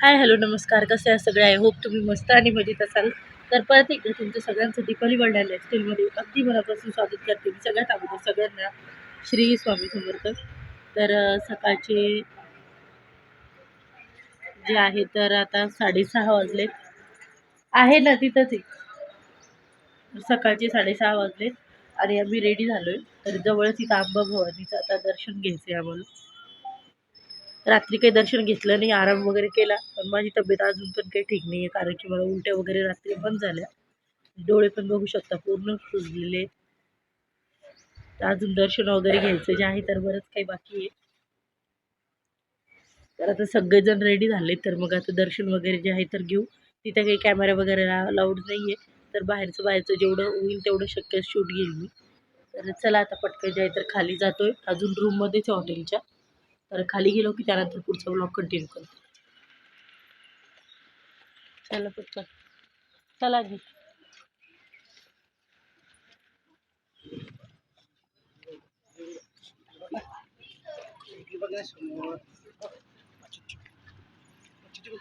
Hi hello नमस्कार, कसे आहे सगळे? आय होप तुम्ही मस्त आणि मजेत असाल. तर परत एकदा तुमचं सगळ्यांचं दीपावली वर्ल्ड लाईफस्टाईलमध्ये अगदी मनापासून स्वागत करते. मी सगळ्यात अगोदर सगळ्यांना श्री स्वामी समर्थ. तर सकाळचे जे आहे तर आता 6:30 वाजलेत. आहे ना तिथंच आहे. सकाळचे 6:30 वाजलेत आणि आम्ही रेडी झालोय. तर जवळच इथं आंबा भवानीचं आता दर्शन घ्यायचंय आम्हाला. रात्री काही दर्शन घेतलं नाही, आराम वगैरे केला. पण माझी तब्येत अजून पण काही ठीक नाही आहे, कारण की मला उलट्या वगैरे रात्री पण झाल्या. डोळे पण बघू शकता पूर्ण सुजलेले. तर अजून दर्शन वगैरे घ्यायचं जे आहे तर बरंच काही बाकी आहे. तर आता सगळेजण रेडी झाले, तर मग आता दर्शन वगैरे जे आहे तर घेऊ. तिथे काही कॅमेरा वगैरे लाऊड नाही आहे, तर बाहेरचं जेवढं होईल तेवढं शक्य शूट घेईल मी. तर चला आता पटकन जे आहे तर खाली जातोय, अजून रूममध्येच आहे हॉटेलच्या. तर खाली गेलो की त्यानंतर पुढचा ब्लॉग कंटिन्यू करतो. चला पटकन चला घे.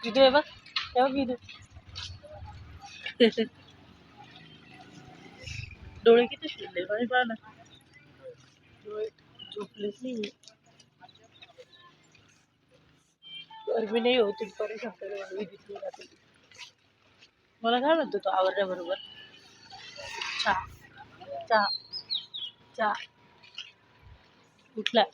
विदू आहे बघ, तेव्हा विदू. डोळे किती शिरले बाई बा ना. डोळे झोपलेच नाही. गरमी नाही होती परेशान करे विदित राहते. मला काय म्हणतो तो आवरल्याबरोबर? चहा चहा चहा कुठला?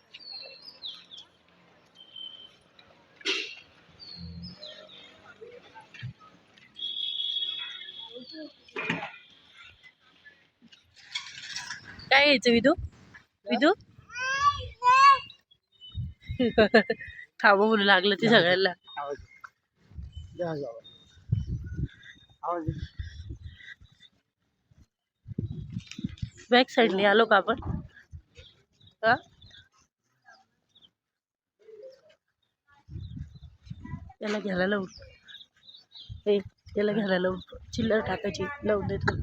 काय घ्यायचं विदू? विदू थांब म्हणू लागलं ते सगळ्यांना. बॅक साईडने आलो का आपण? हा त्याला घ्यायला लावून ए त्याला घ्यायला लावून चिल्लर टाकायची लावून देतो.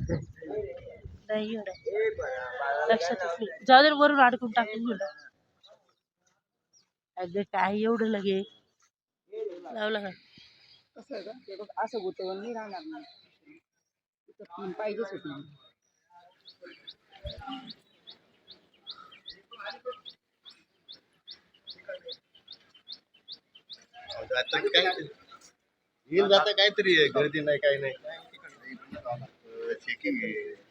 नाही एवढं लक्षातच नाही. जाऊ दे वरून अडकून टाकून घेऊ. अगं काय एवढं लगे लावलं का? कसं आहे का ते बघ, असं गुतवून नाही राहणार नाही. तिथं तीन पाहिजेच होती. आता काय येईल जाता काहीतरी आहे, गर्दी नाही काही नाही. चेकिंग आहे.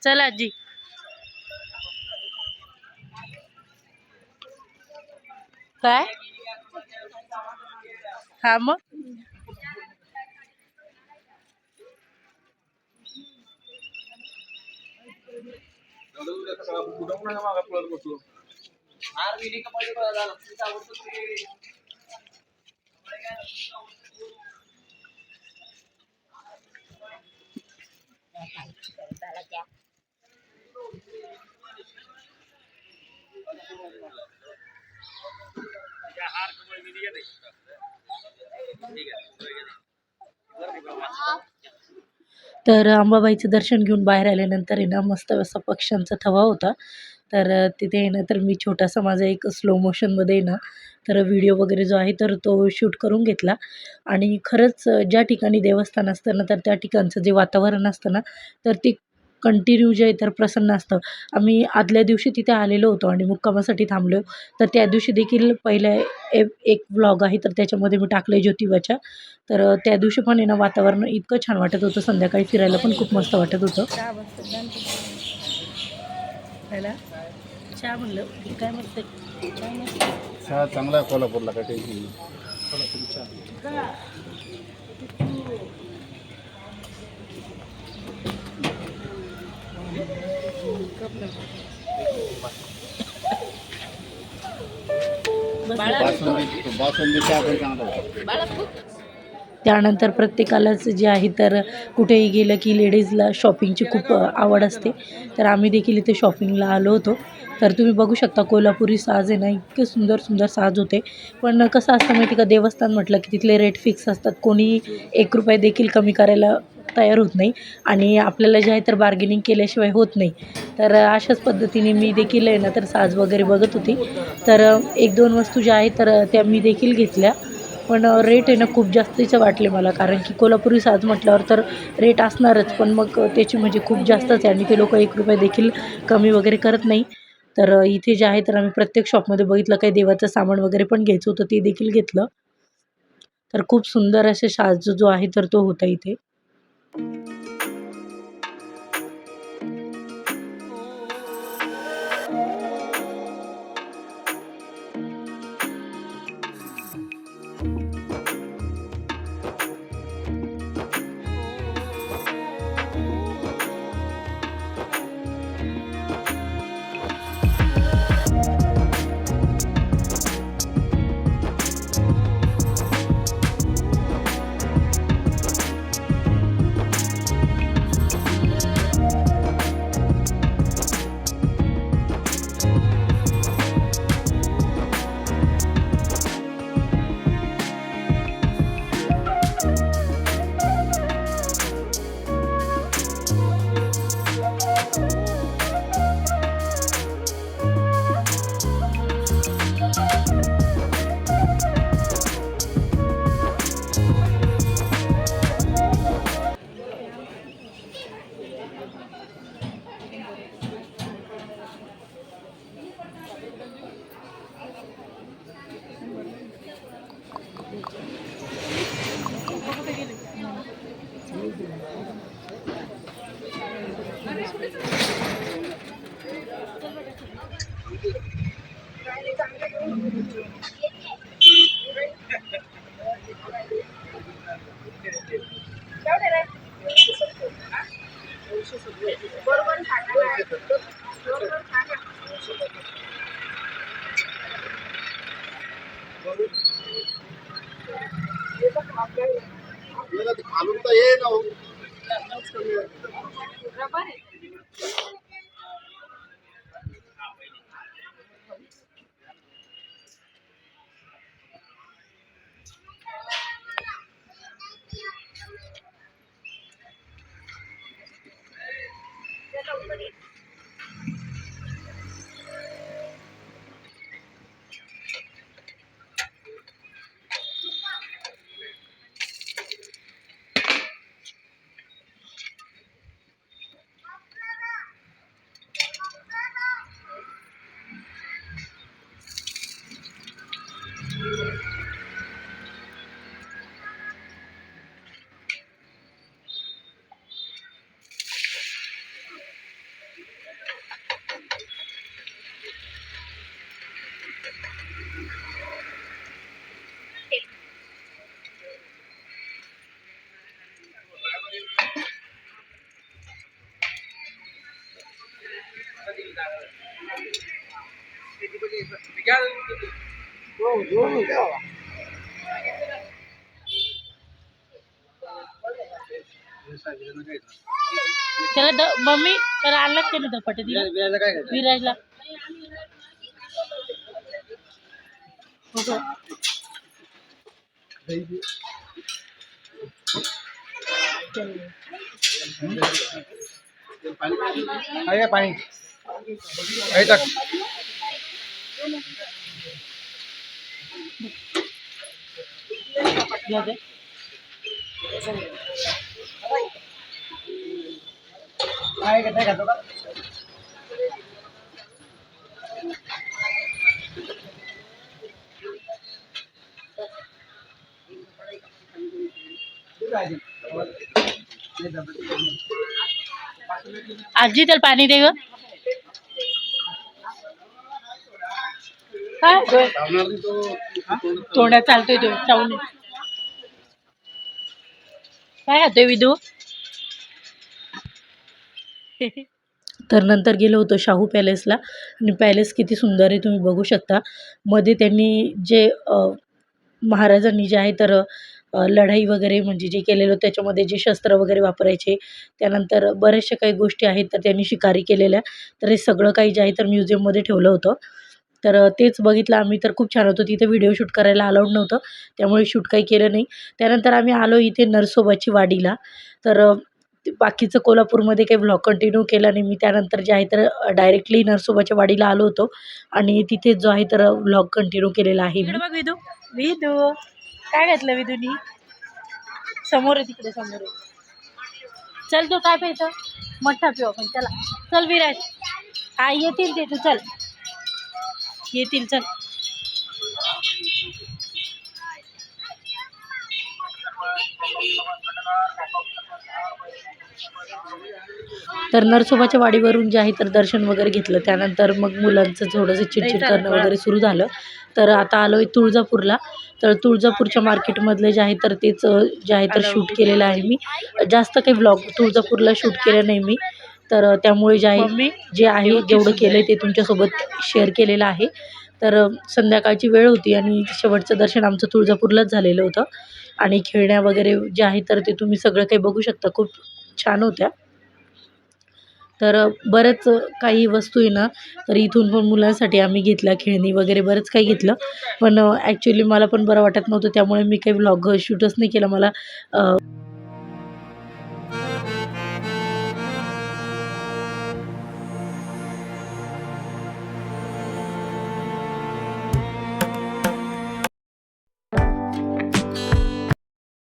चल आजी. काय हा मग तर अंबाबाईचं दर्शन घेऊन बाहेर आल्यानंतर आहे ना मस्त असा पक्ष्यांचा थवा होता. तर तिथे आहे ना तर मी छोटासा माझा एक स्लो मोशनमध्ये आहे ना तर व्हिडिओ वगैरे जो आहे तर तो शूट करून घेतला. आणि खरंच ज्या ठिकाणी देवस्थान असतं ना तर त्या ठिकाणचं जे वातावरण असतं ना तर ते कंटिन्यू जे आहे तर प्रसन्न असतं. आम्ही आदल्या दिवशी तिथे आलेलो होतो आणि मुक्कामासाठी थांबलो. तर त्या दिवशी देखील पहिल्या एक व्लॉग आहे तर त्याच्यामध्ये मी टाकलं आहे ज्योतिबाच्या. तर त्या दिवशी पण आहे ना वातावरण इतकं छान वाटत होतं, संध्याकाळी फिरायला पण खूप मस्त वाटत होतं. चहा म्हणलं काय म्हणते चहा चांगला आहे कोल्हापूरला, काय टेन्शन नाही. बासुंदी चहा पण चांगला आहे. त्यानंतर प्रत्येकालाच जे आहे तर कुठेही गेलं की लेडीजला शॉपिंगची खूप आवड असते. तर आम्ही देखील इथे शॉपिंगला आलो होतो. तर तुम्ही बघू शकता कोल्हापुरी साज आहे ना, इतके सुंदर सुंदर साज होते. पण कसं असतं माहिती का, देवस्थान म्हटलं की तिथले रेट फिक्स असतात. कोणी ₹1 देखील कमी करायला तयार होत नाही आणि आपल्याला जे आहे तर बार्गेनिंग केल्याशिवाय होत नाही. तर अशाच पद्धतीने मी देखील आहे ना तर साज वगैरे बघत होती. तर 1-2 वस्तू ज्या आहेत तर त्या मी देखील घेतल्या. पण रेट आहे ना खूप जास्तीचे वाटले मला, कारण की कोल्हापुरी साज म्हटल्यावर तर रेट असणारच. पण मग त्याची म्हणजे खूप जास्तच आहे आणि ते लोकं ₹1 देखील कमी वगैरे करत नाही. तर इथे जे आहे तर आम्ही प्रत्येक शॉपमध्ये बघितलं, काही देवाचं सामान वगैरे पण घ्यायचं होतं ते देखील घेतलं. तर खूप सुंदर असे साज जो आहे तर तो होता इथे. आपल्याला ते घालून तर ये ना हो. त्याला मम्मी त्याला आणलं का त्याने धपाटे दिले विराजला? हो का? आहे पाणी आहे टाक. घ्या ते. आहे का? खातो का? आजी त्याला पाणी दे ग. काय लावणार नाही तो. तोंडात चालतोय तो चावून. काय खातोय विदू? तर नंतर गेलो होतो शाहू पॅलेसला आणि पॅलेस किती सुंदर आहे तुम्ही बघू शकता. मध्ये त्यांनी जे महाराजांनी जे आहे तर लढाई वगैरे म्हणजे जे केलेलं त्याच्यामध्ये जे शस्त्र वगैरे वापरायचे, त्यानंतर बऱ्याचशा काही गोष्टी आहेत तर त्यांनी शिकारी केलेल्या. तर हे सगळं काही जे आहे तर म्युझियममध्ये ठेवलं होतं. तर तेच बघितलं आम्ही, तर खूप छान होतं. तिथे व्हिडिओ शूट करायला अलाउड नव्हतं, त्यामुळे शूट काही केलं नाही. त्यानंतर आम्ही आलो इथे नरसोबाची वाडीला. तर बाकीचं कोल्हापूरमध्ये काही व्लॉग कंटिन्यू केला नाही मी. त्यानंतर जे आहे तर डायरेक्टली नरसोबाच्या वाडीला आलो होतो आणि तिथे जो आहे तर व्लॉग कंटिन्यू केलेला आहे मी. बघ विदू, विदू काय घातलं विदूनी? समोर आहे, तिकडे समोर आहे. चल तू काय प्यायचं? मठ्ठा पिऊ आपण, चला. चल विराज, हा येतील ते, तू चल. येतील, चल. तर नरसोबाच्या वाडीवरून जे आहे तर दर्शन वगैरे घेतलं. त्यानंतर मग मुलांचं थोडंसं चिडचिड करणं वगैरे सुरू झालं. तर आता आलो आहे तुळजापूरला. तर तुळजापूरच्या मार्केटमधले जे आहे तर तेच जे आहे तर शूट केलेलं आहे मी. जास्त काही व्लॉग तुळजापूरला शूट केलं नाही मी. तर त्यामुळे जे आहे जेवढं केलं आहे ते तुमच्यासोबत शेअर केलेलं आहे. तर संध्याकाळची वेळ होती आणि शेवटचं दर्शन आमचं तुळजापूरलाच झालेलं होतं. आणि खेळण्या वगैरे जे आहे तर ते तुम्ही सगळं काही बघू शकता. खूप छान होत्या. तर बऱ्याच काही वस्तू आहे ना, तर इथून पण मुलांसाठी आम्ही घेतल्या, खेळणी वगैरे बरंच काही घेतलं. पण ॲक्च्युअली मला पण बरं वाटत नव्हतं, त्यामुळे मी काही व्लॉग शूटच नाही केला. मला